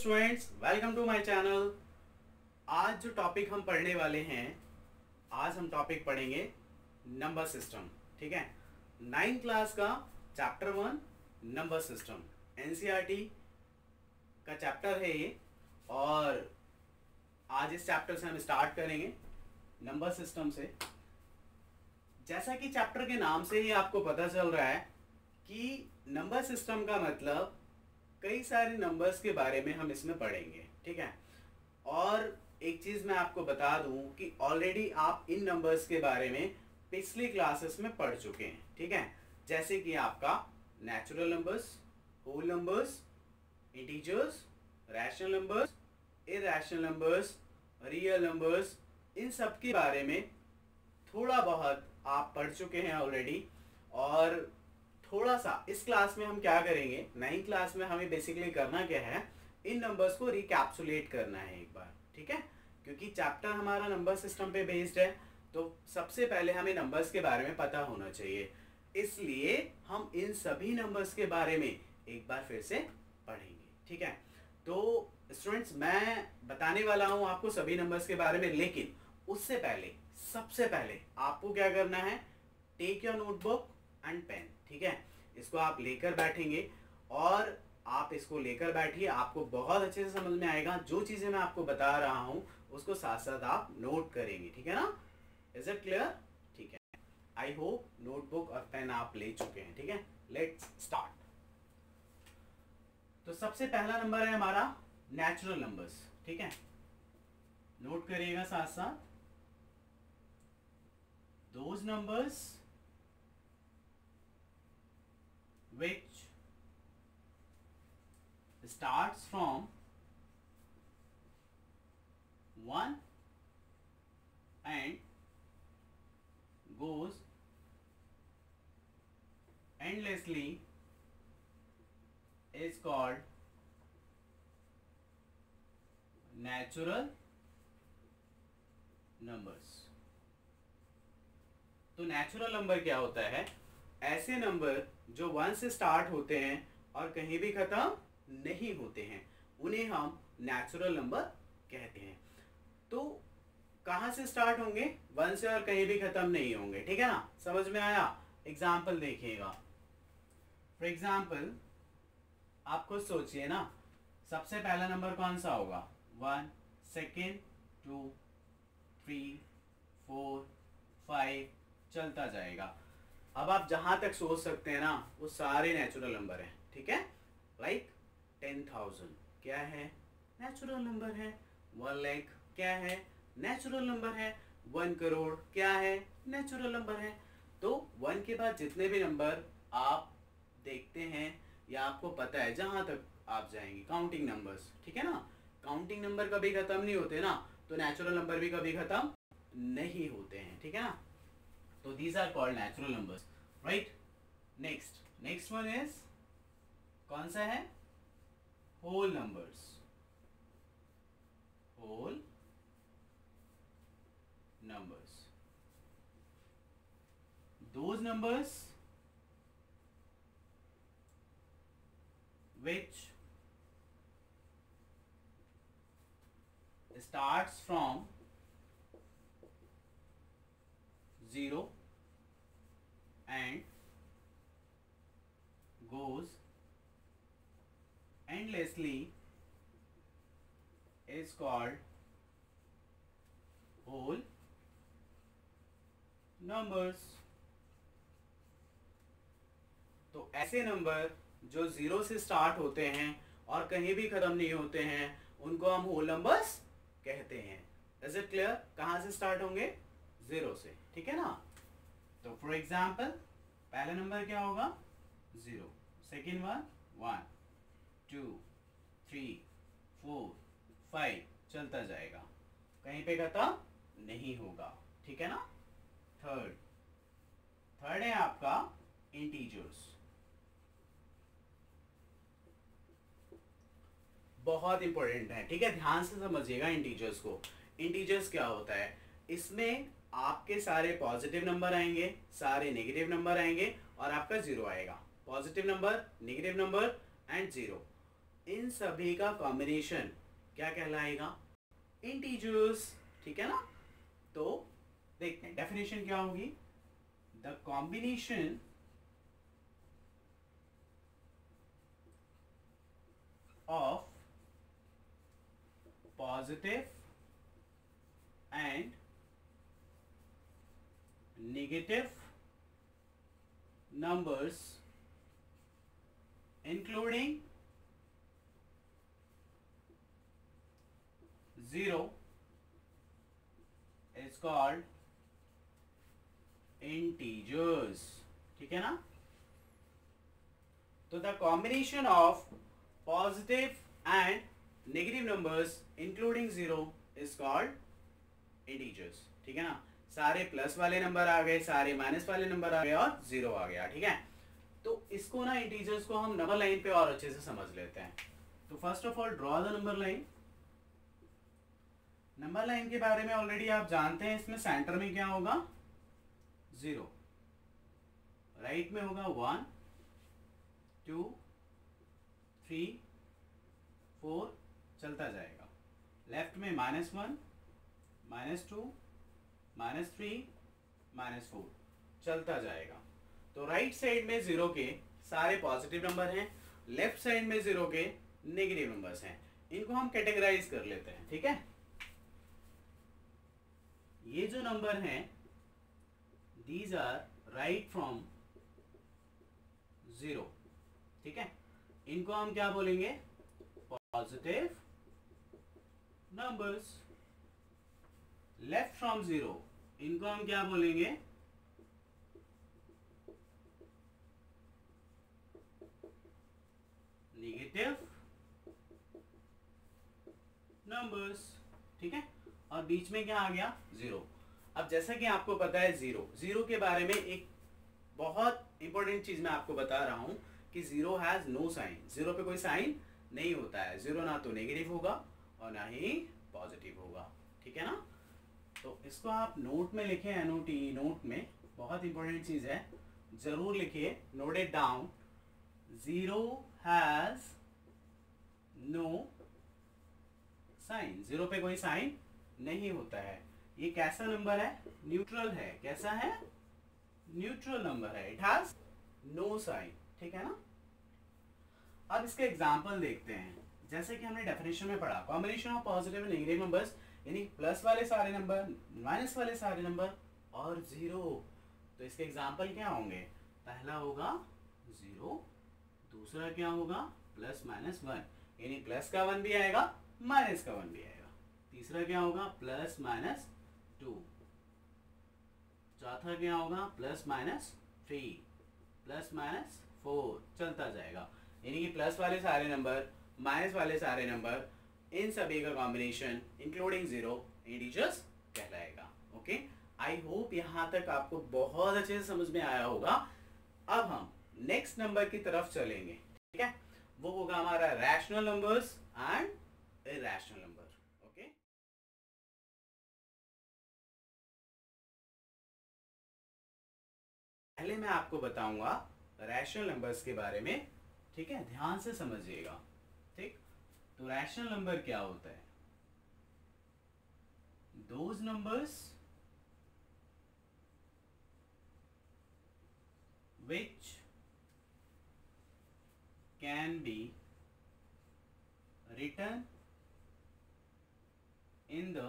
Students, welcome to my channel. आज जो topic हम पढ़ने वाले हैं, आज हम टॉपिक पढ़ेंगे नंबर सिस्टम। ठीक है, 9th क्लास का चैप्टर 1 नंबर सिस्टम, एनसीईआरटी का चैप्टर है ये। और आज इस चैप्टर से हम स्टार्ट करेंगे नंबर सिस्टम से। जैसा कि चैप्टर के नाम से ही आपको पता चल रहा है कि नंबर सिस्टम का मतलब कई सारे नंबर्स के बारे में हम इसमें पढ़ेंगे। ठीक है, और एक चीज़ मैं आपको बता दूं कि ऑलरेडी आप इन नंबर्स के बारे में पिछली क्लासेस में पढ़ चुके हैं। ठीक है, जैसे कि आपका natural numbers, whole numbers, integers, rational numbers, irrational numbers, real numbers, इन सब के बारे में थोड़ा बहुत आप पढ़ चुके हैं ऑलरेडी। और थोड़ा सा इस क्लास में हम क्या करेंगे, 9th क्लास में हमें बेसिकली करना क्या है, इन नंबर्स को रिकैप्सुलेट करना है एक बार। ठीक है, क्योंकि चैप्टर हमारा नंबर सिस्टम पे बेस्ड है, तो सबसे पहले हमें नंबर्स के बारे में पता होना चाहिए। इसलिए हम इन सभी नंबर्स के बारे में एक बार फिर से पढ़ेंगे। ठीक है, तो स्टूडेंट्स मैं बताने वाला हूँ आपको सभी नंबर्स के बारे में, लेकिन उससे पहले सबसे पहले आपको क्या करना है, take your notebook and pen. ठीक है, इसको आप लेकर बैठेंगे और आप इसको लेकर बैठिए, आपको बहुत अच्छे से समझ में आएगा। जो चीजें मैं आपको बता रहा हूं उसको साथ साथ आप नोट करेंगे। ठीक है ना, इज इट क्लियर? ठीक है, आई होप नोटबुक और पेन आप ले चुके हैं। ठीक है, लेट्स स्टार्ट। तो सबसे पहला नंबर है हमारा नेचुरल नंबर्स। ठीक है, नोट करिएगा साथ साथ, those numbers which starts from 1 and goes endlessly is called natural numbers। तो नेचुरल नंबर क्या होता है? ऐसे नंबर जो 1 से स्टार्ट होते हैं और कहीं भी खत्म नहीं होते हैं, उन्हें हम नेचुरल नंबर कहते हैं। तो कहां से स्टार्ट होंगे? 1 से, और कहीं भी खत्म नहीं होंगे। ठीक है ना, समझ में आया? एग्जाम्पल देखिएगा। फॉर एग्जाम्पल आप खुद सोचिए ना, सबसे पहला नंबर कौन सा होगा? 1, सेकेंड 2, 3, 4, 5 चलता जाएगा। अब आप जहां तक सोच सकते हैं ना, वो सारे नेचुरल नंबर हैं। ठीक है, लाइक 10,000 क्या है? नेचुरल नंबर है। 1 लाख क्या है? नेचुरल नंबर है। 1 करोड़ क्या है? नेचुरल नंबर है। तो 1 के बाद जितने भी नंबर आप देखते हैं या आपको पता है, जहां तक आप जाएंगे, काउंटिंग नंबर्स। ठीक है ना, काउंटिंग नंबर कभी खत्म नहीं होते ना, तो नेचुरल नंबर भी कभी खत्म नहीं होते हैं। ठीक है ना, तो these are called natural numbers, right? next one is कौन सा है? whole numbers, whole numbers, those numbers which starts from 0 and goes endlessly is called whole numbers। तो ऐसे नंबर जो 0 से स्टार्ट होते हैं और कहीं भी खत्म नहीं होते हैं, उनको हम होल नंबर्स कहते हैं। Is it clear? कहां से स्टार्ट होंगे? 0 से। ठीक है ना, तो फॉर एग्जाम्पल पहला नंबर क्या होगा? 0, सेकेंड वन 1, 2, 3, 4, 5 चलता जाएगा, कहीं पे खत्म नहीं होगा। ठीक है ना। थर्ड है आपका इंटीजर्स। बहुत इंपॉर्टेंट है। ठीक है, ध्यान से समझिएगा इंटीजर्स को। इंटीजर्स क्या होता है? इसमें आपके सारे पॉजिटिव नंबर आएंगे, सारे नेगेटिव नंबर आएंगे और आपका जीरो आएगा। Positive number, negative number and zero. इन सभी का कॉम्बिनेशन क्या कहलाएगा? इंटीजर्स। ठीक है ना? तो देखते हैं डेफिनेशन क्या होगी। The combination of positive and negative numbers including 0 is called integers। ठीक है ना? तो the combination of positive and negative numbers including 0 is called integers। ठीक है ना? सारे प्लस वाले नंबर आ गए, सारे माइनस वाले नंबर आ गए और जीरो आ गया। ठीक है, तो इसको ना इंटीजर्स को हम नंबर लाइन पे और अच्छे से समझ लेते हैं। तो first of all draw the number line. Number line के बारे में ऑलरेडी आप जानते हैं, इसमें सेंटर में क्या होगा? 0, राइट में होगा 1 2 3 4, चलता जाएगा। लेफ्ट में -1 -2 -3 -4, चलता जाएगा। तो राइट साइड में 0 के सारे पॉजिटिव नंबर हैं, लेफ्ट साइड में 0 के नेगेटिव नंबर्स हैं। इनको हम कैटेगराइज कर लेते हैं। ठीक है, ये जो नंबर हैं दीज आर राइट फ्रॉम 0। ठीक है, इनको हम क्या बोलेंगे? Positive numbers. लेफ्ट फ्रॉम 0, इनको हम क्या बोलेंगे? Negative numbers. ठीक है, और बीच में क्या आ गया? 0। अब जैसा कि आपको पता है जीरो के बारे में एक बहुत इंपॉर्टेंट चीज मैं आपको बता रहा हूं कि 0 हैज नो साइन। 0 पे कोई साइन नहीं होता है। 0 ना तो नेगेटिव होगा और ना ही पॉजिटिव होगा। ठीक है ना? तो इसको आप नोट में लिखें, NOT नोट में, बहुत इंपॉर्टेंट चीज है, जरूर लिखिए, note it down. 0 has no sign. 0 पे कोई साइन नहीं होता है। ये कैसा नंबर है? न्यूट्रल है। कैसा है? न्यूट्रल नंबर है। It has no sign. ठीक है ना? अब इसका एग्जांपल देखते हैं। जैसे कि हमने डेफिनेशन में पढ़ा, combination of positive and negative numbers, यानी प्लस वाले सारे नंबर, माइनस वाले सारे नंबर और 0। तो इसके एग्जांपल क्या होंगे? पहला होगा 0, दूसरा क्या होगा? प्लस माइनस 1, यानी प्लस का 1 भी आएगा, माइनस का 1 भी आएगा। तीसरा क्या होगा? Plus minus 2। चौथा क्या होगा? प्लस माइनस 3, प्लस माइनस 4, चलता जाएगा। यानी कि प्लस वाले सारे नंबर, माइनस वाले सारे नंबर, इन सभी का कॉम्बिनेशन इंक्लूडिंग 0 इंटीजर्स कहलाएगा। ओके, आई होप यहाँ तक आपको बहुत अच्छे से समझ में आया होगा। अब हम नेक्स्ट नंबर की तरफ चलेंगे। ठीक है, वो होगा हमारा rational numbers and irrational number. Okay, पहले मैं आपको बताऊंगा रैशनल नंबर्स के बारे में। ठीक है, ध्यान से समझिएगा। ठीक, तो रैशनल नंबर क्या होता है? Those numbers which can be written in the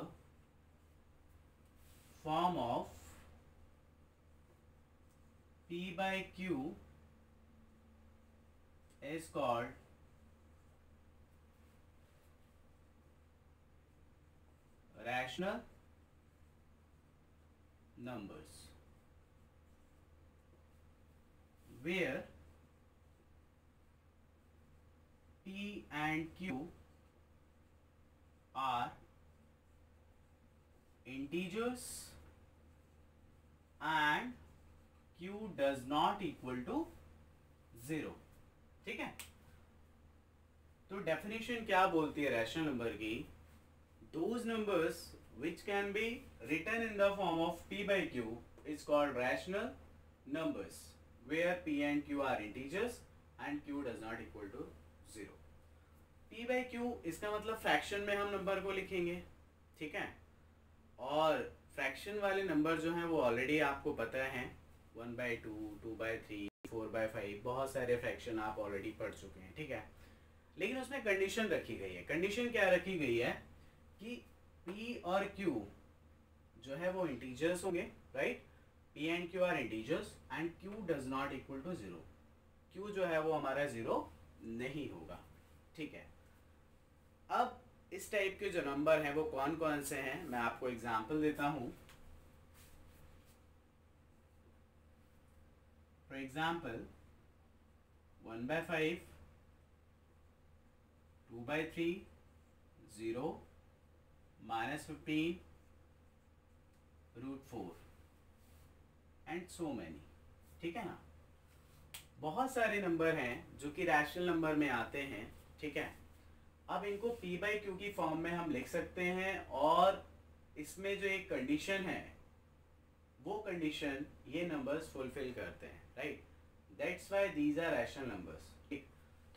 form of P by Q is called rational numbers, where P and Q are integers and Q does not equal to 0। ठीक है, तो definition क्या बोलती है rational number की? Those numbers which can be written in the form of P by Q is called rational numbers, where P and Q are integers and Q does not equal to 0। p by Q इसका मतलब fraction में हम number को लिखेंगे, ठीक है। और fraction वाले नंबर जो हैं वो ऑलरेडी आपको पता है, 1/2, 2/3, 4/5, बहुत सारे फ्रैक्शन आप ऑलरेडी पढ़ चुके हैं, ठीक है। लेकिन उसमें कंडीशन रखी गई है। कंडीशन क्या रखी गई है कि p और q जो है वो इंटीजर्स होंगे, right. p and q are integers and q does not equal to 0। q जो है वो हमारा 0 नहीं होगा, ठीक है। अब इस टाइप के जो नंबर हैं वो कौन कौन से हैं, मैं आपको एग्जांपल देता हूं। For example 1/5, 2/3, 0, -15, √4 and so many, ठीक है ना। बहुत सारे नंबर हैं जो कि रैशनल नंबर में आते हैं, ठीक है। अब इनको p बाई क्यू की फॉर्म में हम लिख सकते हैं, और इसमें जो एक कंडीशन है वो कंडीशन ये नंबर्स फुलफिल करते हैं, right. That's why these are rational numbers. ठीक,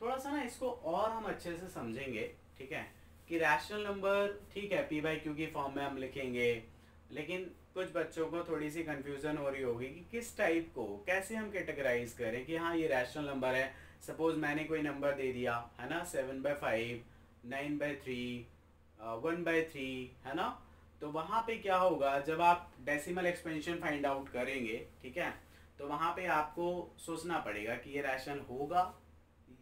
थोड़ा सा ना इसको और हम अच्छे से समझेंगे, ठीक है, कि रैशनल नंबर ठीक है p बाई क्यू की फॉर्म में हम लिखेंगे, लेकिन कुछ बच्चों को थोड़ी सी कंफ्यूजन हो रही होगी कि किस टाइप को कैसे हम कैटेगराइज करें कि हाँ ये रैशनल नंबर है। सपोज मैंने कोई नंबर दे दिया है ना, 7/5, 9/3, 1/3, है ना। तो वहाँ पे क्या होगा, जब आप डेसिमल एक्सपेंशन फाइंड आउट करेंगे, ठीक है, तो वहाँ पे आपको सोचना पड़ेगा कि ये रैशनल होगा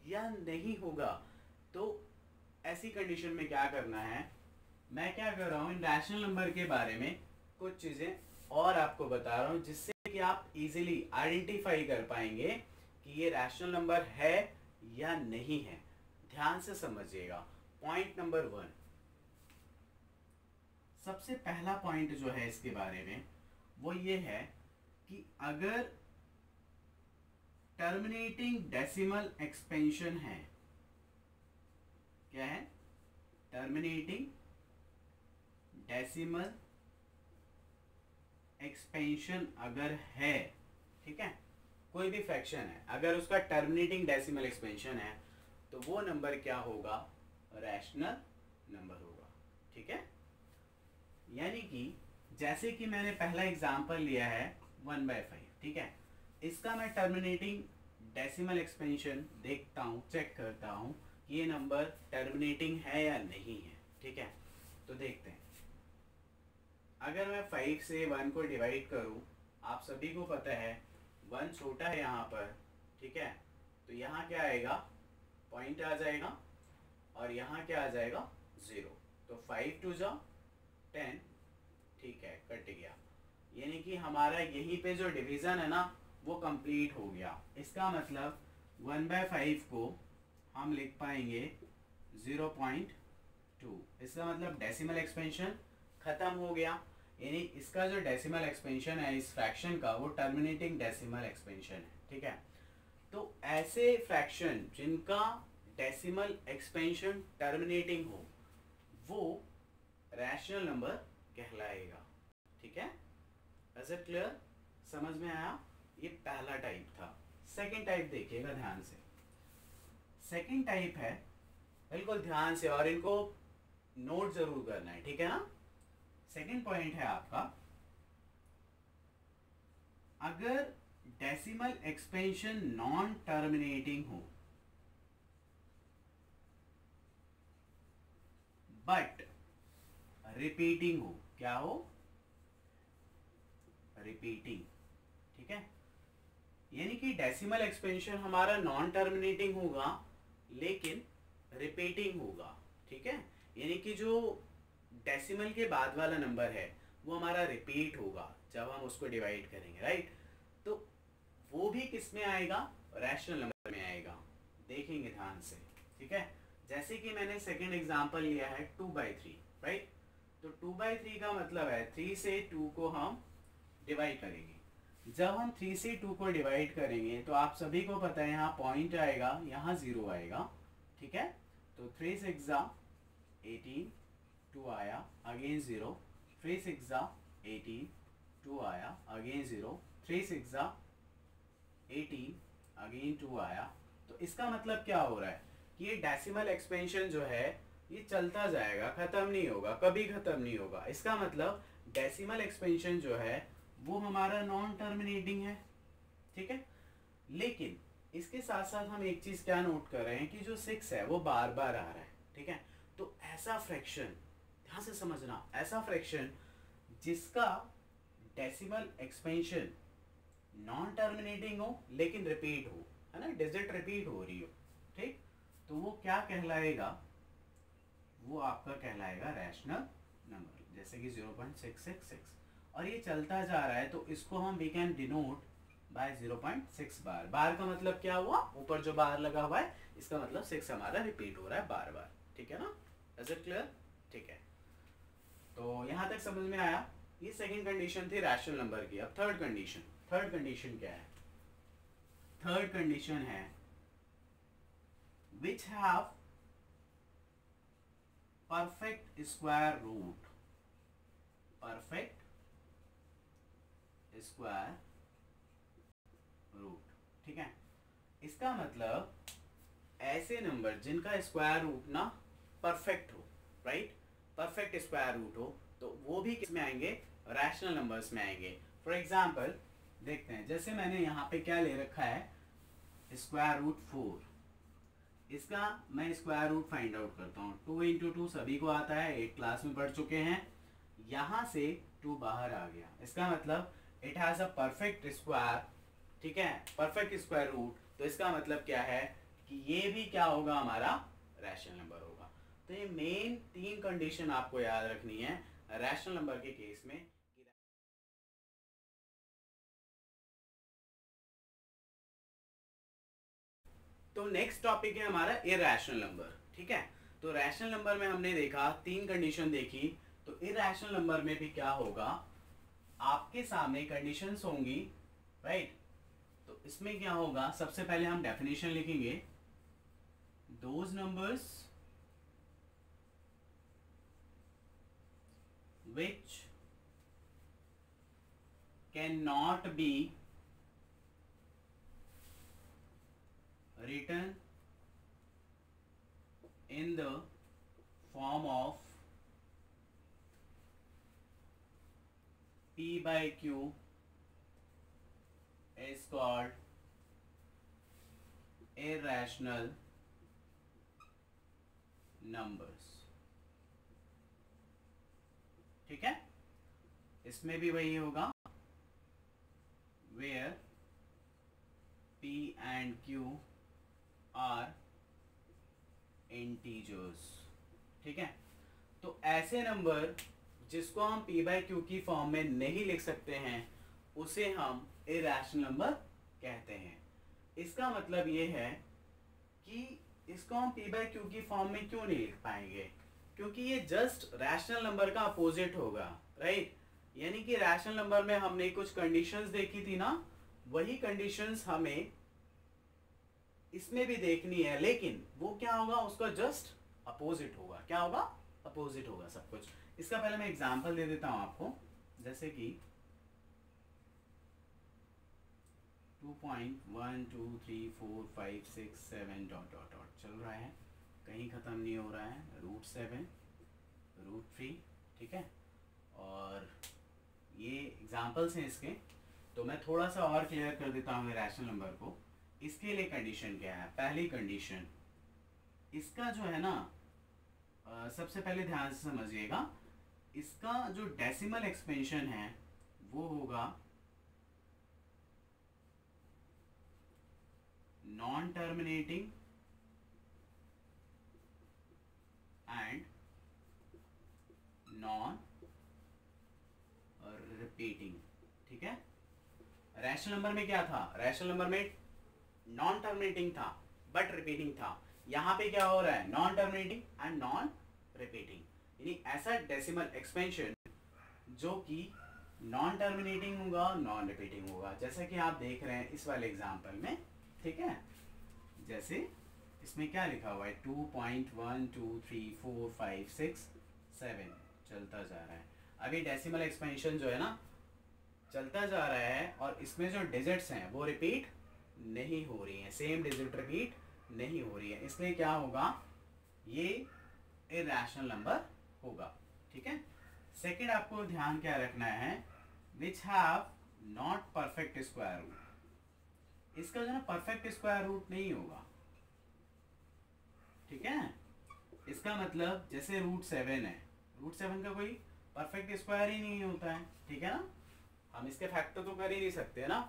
या नहीं होगा। तो ऐसी कंडीशन में क्या करना है, मैं क्या कर रहा हूँ, इन रैशनल नंबर के बारे में कुछ चीज़ें और आपको बता रहा हूँ, जिससे कि आप इजीली आइडेंटिफाई कर पाएंगे कि ये रैशनल नंबर है या नहीं है। ध्यान से समझिएगा। पॉइंट नंबर 1, सबसे पहला पॉइंट जो है इसके बारे में वो ये है कि अगर टर्मिनेटिंग डेसिमल एक्सपेंशन है, क्या है, टर्मिनेटिंग डेसिमल एक्सपेंशन अगर है, ठीक है, कोई भी फ्रैक्शन है अगर उसका टर्मिनेटिंग डेसिमल एक्सपेंशन है, तो वो नंबर क्या होगा, रैशनल नंबर होगा, ठीक है। यानी कि जैसे कि मैंने पहला एग्जांपल लिया है 1/5, ठीक है, इसका मैं टर्मिनेटिंग डेसिमल एक्सपेंशन देखता हूँ, चेक करता हूँ कि ये नंबर टर्मिनेटिंग है या नहीं है, ठीक है। तो देखते हैं, अगर मैं 5 से 1 को डिवाइड करूं, आप सभी को पता है 1 छोटा है यहाँ पर, ठीक है, तो यहाँ क्या आएगा, पॉइंट आ जाएगा, और यहाँ क्या आ जाएगा, 0। तो 5 2 जा 10, ठीक है, कट गया। यानी कि हमारा यहीं पे जो डिवीज़न है ना वो कंप्लीट हो गया। इसका मतलब 1/5 को हम लिख पाएंगे 0.2। इसका मतलब डेसिमल एक्सपेंशन खत्म हो गया। यानी इसका जो डेसिमल एक्सपेंशन है इस फ्रैक्शन का, वो टर्मिनेटिंग डेसिमल एक्सपेंशन है, ठीक है। तो ऐसे फ्रैक्शन जिनका डेसिमल एक्सपेंशन टर्मिनेटिंग हो वो रैशनल नंबर कहलाएगा, ठीक है। इज इट क्लियर, समझ में आया। ये पहला टाइप था। सेकंड टाइप देखिएगा ध्यान से। सेकंड टाइप है, बिल्कुल ध्यान से, और इनको नोट जरूर करना है, ठीक है ना। सेकंड पॉइंट है आपका, अगर डेसिमल एक्सपेंशन नॉन टर्मिनेटिंग हो बट रिपीटिंग हो, क्या हो, रिपीटिंग, ठीक है। यानी कि डेसिमल एक्सपेंशन हमारा नॉन टर्मिनेटिंग होगा लेकिन रिपीटिंग होगा, ठीक है। यानी कि जो डेसिमल के बाद वाला नंबर है वो हमारा रिपीट होगा जब हम उसको डिवाइड करेंगे, राइट। तो वो भी किस में आएगा, रैशनल नंबर में आएगा। देखेंगे ध्यान से, ठीक है। जैसे कि मैंने सेकंड एग्जांपल लिया है 2/3, राइट। तो 2/3 का मतलब है 3 से 2 को हम डिवाइड करेंगे। जब हम 3 से 2 को डिवाइड करेंगे तो आप सभी को पता है यहाँ पॉइंट आएगा, यहाँ 0 आएगा, ठीक है। तो 3 6 18, 2 आया, अगेन 0, 3 6 18, 2 आया, अगेन 0, 3 6 18, अगेन 2 आया। तो इसका मतलब क्या हो रहा है कि ये डेसिमल एक्सपेंशन जो है ये चलता जाएगा, खत्म नहीं होगा, कभी खत्म नहीं होगा। इसका मतलब डेसिमल एक्सपेंशन जो है वो हमारा नॉन टर्मिनेटिंग है, ठीक है। लेकिन इसके साथ साथ हम एक चीज क्या नोट कर रहे हैं कि जो 6 है वो बार बार आ रहा है, ठीक है। तो ऐसा फ्रैक्शन, ध्यान से समझना, ऐसा फ्रैक्शन जिसका डेसिमल एक्सपेंशन नॉन टर्मिनेटिंग हो लेकिन रिपीट हो, है ना, डिजिट रिपीट हो रही हो, ठीक, तो वो क्या कहलाएगा, वो आपका कहलाएगा रैशनल नंबर, जैसे कि 0.666। और ये चलता जा रहा है तो इसको हम वी कैन डिनोट बाय 0.6 बार। बार का मतलब क्या हुआ, ऊपर जो बार लगा हुआ है इसका मतलब 6 हमारा रिपीट हो रहा है बार बार, ठीक है ना। Is it clear? ठीक है, तो यहां तक समझ में आया। ये सेकंड कंडीशन थी रैशनल नंबर की। अब थर्ड कंडीशन, थर्ड कंडीशन क्या है? थर्ड कंडीशन है which have perfect square root, perfect square root, ठीक है। इसका मतलब ऐसे नंबर जिनका स्क्वायर रूट ना परफेक्ट हो, राइट, परफेक्ट स्क्वायर रूट हो, तो वो भी किस में आएंगे, रैशनल नंबर्स में आएंगे। फॉर एग्जाम्पल देखते हैं, जैसे मैंने यहाँ पे क्या ले रखा है, स्क्वायर रूट 4, इसका मैं स्क्वायर रूट फाइंड आउट करता हूँ। 2 इंटू 2 सभी को आता है, 8 क्लास में पढ़ चुके हैं। यहाँ से 2 बाहर आ गया, इसका मतलब it has a perfect square, ठीक है, परफेक्ट स्क्वायर रूट। तो इसका मतलब क्या है कि ये भी क्या होगा, हमारा रैशनल नंबर होगा। तो ये मेन 3 कंडीशन आपको याद रखनी है रैशनल नंबर के केस में। तो नेक्स्ट टॉपिक है हमारा इरैशनल नंबर, ठीक है। तो रैशनल नंबर में हमने देखा 3 कंडीशन देखी, तो इरैशनल नंबर में भी क्या होगा, आपके सामने कंडीशंस होंगी, राइट। तो इसमें क्या होगा, सबसे पहले हम डेफिनेशन लिखेंगे, those numbers which cannot be written in the form of P by Q is called irrational numbers, ठीक है। इसमें भी वही होगा, where P and Q are integers, ठीक है। तो ऐसे नंबर जिसको हम P by Q की फॉर्म में नहीं लिख सकते हैं उसे हम इरैशनल नंबर कहते हैं। इसका मतलब ये है कि इसको हम P by Q की फॉर्म में क्यों नहीं लिख पाएंगे, क्योंकि ये जस्ट रैशनल नंबर का अपोजिट होगा, राइट। यानी कि रैशनल नंबर में हमने कुछ कंडीशंस देखी थी ना, वही कंडीशंस हमें इसमें भी देखनी है, लेकिन वो क्या होगा, उसका जस्ट अपोजिट होगा। क्या होगा, अपोजिट होगा सब कुछ। इसका पहले मैं एग्जांपल दे देता हूं आपको, जैसे कि 2.1 2 3 4 5 6 7 डॉट डॉट डॉट चल रहा है, कहीं ख़त्म नहीं हो रहा है, √7 √3, ठीक है। और ये एग्जांपल्स हैं इसके, तो मैं थोड़ा सा और क्लियर कर देता हूँ रैशनल नंबर को। इसके लिए कंडीशन क्या है, पहली कंडीशन, इसका जो है ना, सबसे पहले ध्यान से समझिएगा, इसका जो डेसिमल एक्सपेंशन है वो होगा non terminating and non repeating, ठीक है। रैशनल नंबर में क्या था, रैशनल नंबर में नॉन टर्मिनेटिंग था बट रिपीटिंग था। यहां पे क्या हो रहा है, non terminating and non repeating, यानी ऐसा डेसिमल एक्सपेंशन जो कि नॉन टर्मिनेटिंग होगा, नॉन रिपीटिंग होगा, जैसा कि आप देख रहे हैं इस वाले एग्जांपल में, ठीक है। जैसे इसमें क्या लिखा हुआ है, 2.1 2 3 4 5 6 7 चलता जा रहा है। अभी डेसिमल एक्सपेंशन जो है ना चलता जा रहा है, और इसमें जो डिजिट्स हैं वो रिपीट नहीं हो रही हैं, सेम डिजिट रिपीट नहीं हो रही है, इसलिए क्या होगा, ये इरैशनल नंबर होगा। ठीक है। सेकंड आपको ध्यान क्या रखना है, which have not perfect square root. इसका जो है परफेक्ट स्क्वायर रूट नहीं होगा। ठीक है। इसका मतलब जैसे √7 है, √7 का कोई परफेक्ट स्क्वायर ही नहीं होता है। ठीक है ना, हम इसके फैक्टर तो कर ही नहीं सकते ना,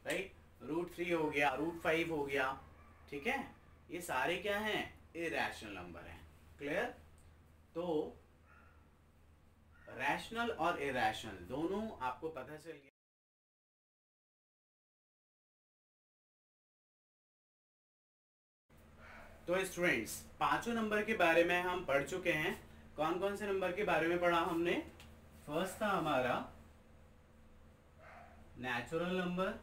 राइट। √3 हो गया, √5 हो गया। ठीक है, ये सारे क्या हैं, इरैशनल नंबर हैं। क्लियर। तो रैशनल और इरैशनल दोनों आपको पता चल गया। तो स्टूडेंट्स, पांचों नंबर के बारे में हम पढ़ चुके हैं। कौन कौन से नंबर के बारे में पढ़ा हमने। फर्स्ट था हमारा नेचुरल नंबर,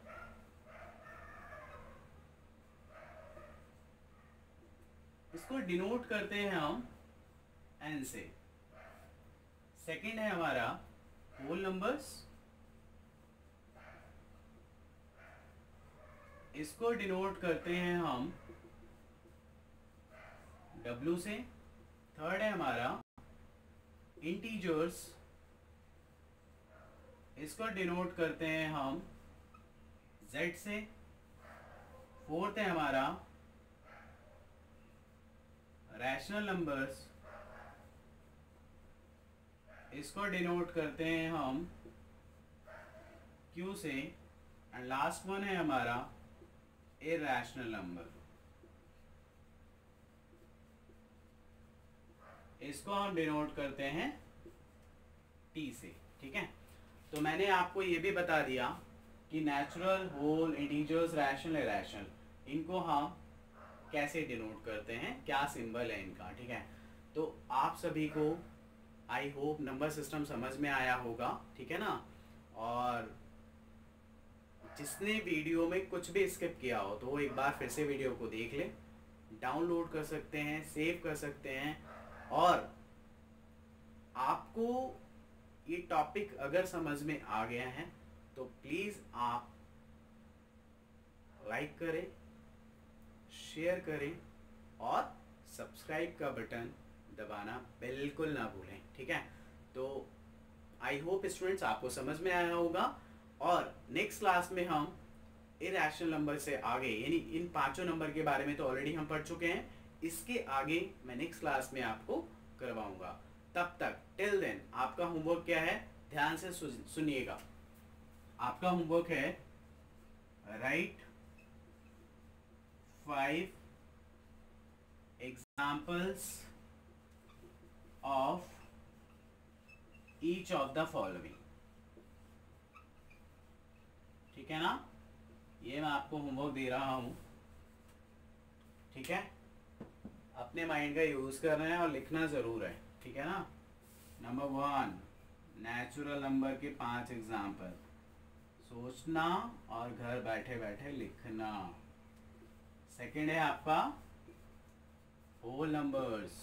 इसको डिनोट करते हैं हम n से। सेकंड है हमारा होल नंबर्स, इसको डिनोट करते हैं हम W से। थर्ड है हमारा इंटीजर्स, इसको डिनोट करते हैं हम Z से। फोर्थ है हमारा रैशनल नंबर्स, इसको डिनोट करते हैं हम Q से। एंड लास्ट वन है हमारा इरैशनल नंबर, इसको हम डिनोट करते हैं T से। ठीक है। तो मैंने आपको ये भी बता दिया कि natural, whole, integers, rational, irrational, इनको हम कैसे डिनोट करते हैं, क्या सिंबल है इनका। ठीक है। तो आप सभी को आई होप नंबर सिस्टम समझ में आया होगा। ठीक है ना। और जिसने वीडियो में कुछ भी स्किप किया हो तो वो एक बार फिर से वीडियो को देख ले, डाउनलोड कर सकते हैं, सेव कर सकते हैं। और आपको ये टॉपिक अगर समझ में आ गया है तो प्लीज़ आप लाइक करें, शेयर करें और सब्सक्राइब का बटन दबाना बिल्कुल ना भूलें। ठीक है। तो आई होप स्टूडेंट्स आपको समझ में आया होगा। और नेक्स्ट क्लास में हम इरैशनल नंबर से आगे, यानी इन पांचों नंबर के बारे में तो ऑलरेडी हम पढ़ चुके हैं, इसके आगे मैं नेक्स्ट क्लास में आपको करवाऊंगा। तब तक टिल देन आपका होमवर्क क्या है, ध्यान से सुनिएगा। आपका होमवर्क है right 5 examples of each of the following. ठीक है ना, ये मैं आपको होमवर्क दे रहा हूं। ठीक है, अपने माइंड का यूज कर रहे हैं और लिखना जरूर है। ठीक है ना। नंबर 1, नेचुरल नंबर के 5 एग्जाम्पल, सोचना और घर बैठे बैठे लिखना। सेकंड है आपका होल नंबर्स।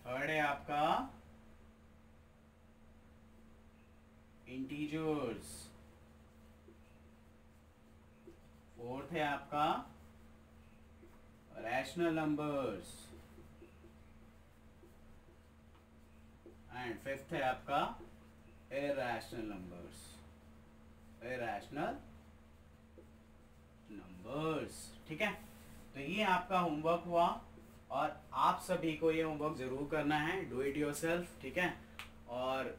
थर्ड है आपका इंटीजर्स। फोर्थ है आपका रैशनल नंबर्स। एंड फिफ्थ है आपका इरैशनल नंबर्स। Irrational numbers. ठीक है। तो ये आपका होमवर्क हुआ और आप सभी को ये होमवर्क जरूर करना है, डू इट योरसेल्फ। ठीक है। और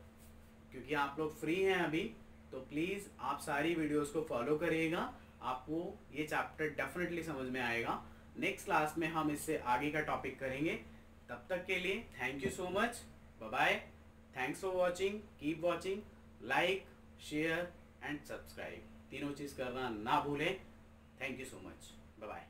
क्योंकि आप लोग फ्री हैं अभी, तो प्लीज़ आप सारी वीडियोस को फॉलो करिएगा, आपको ये चैप्टर डेफिनेटली समझ में आएगा। नेक्स्ट क्लास में हम इससे आगे का टॉपिक करेंगे। तब तक के लिए thank you so much, bye bye, thanks for watching, keep watching, like, share and subscribe, तीनों चीज़ करना ना भूलें। Thank you so much, bye bye.